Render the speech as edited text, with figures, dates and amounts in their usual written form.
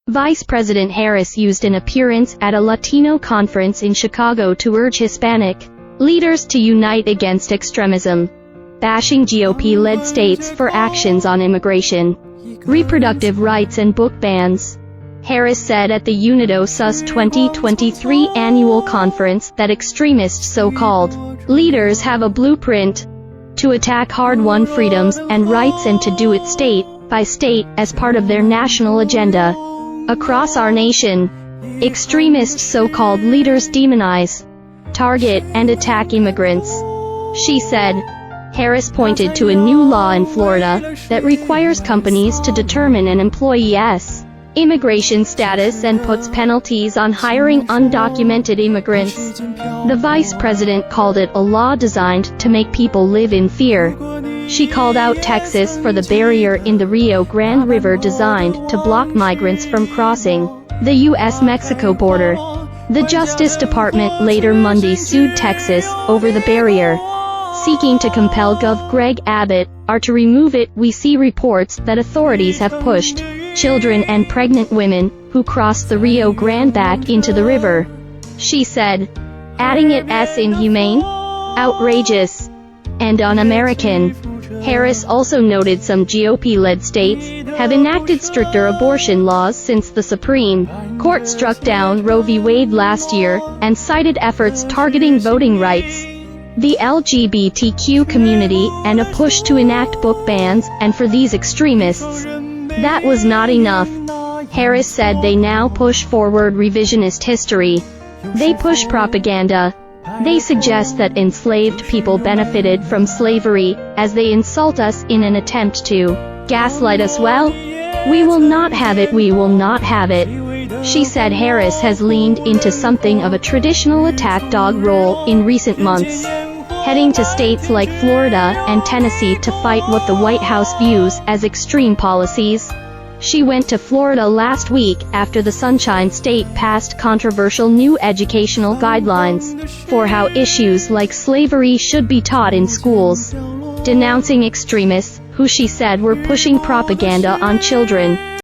Vice President Harris used an appearance at a Latino conference in Chicago to urge Hispanic leaders to unite against extremism, bashing GOP-led states for actions on immigration, reproductive rights and book bans. Harris said at the UNIDO SUS 2023 annual conference that extremist so-called leaders have a blueprint to attack hard-won freedoms and rights and to do it state by state as part of their national agenda. Across our nation, extremist so-called leaders demonize, target, and attack immigrants, she said. Harris pointed to a new law in Florida that requires companies to determine an employee's immigration status and puts penalties on hiring undocumented immigrants. The vice president called it a law designed to make people live in fear. She called out Texas for the barrier in the Rio Grande River designed to block migrants from crossing the U.S.-Mexico border. The Justice Department later Monday sued Texas over the barrier, seeking to compel Gov. Greg Abbott to remove it. We see reports that authorities have pushed children and pregnant women who cross the Rio Grande back into the river, she said, adding it's inhumane, outrageous, and un-American. Harris also noted some GOP-led states have enacted stricter abortion laws since the Supreme Court struck down Roe v. Wade last year, and cited efforts targeting voting rights, the LGBTQ community, and a push to enact book bans. And for these extremists, that was not enough. Harris said they now push forward revisionist history. They push propaganda. They suggest that enslaved people benefited from slavery, as they insult us in an attempt to gaslight us. Well, we will not have it. We will not have it. She said Harris has leaned into something of a traditional attack dog role in recent months, heading to states like Florida and Tennessee to fight what the White House views as extreme policies. She went to Florida last week after the Sunshine State passed controversial new educational guidelines for how issues like slavery should be taught in schools, denouncing extremists who she said were pushing propaganda on children.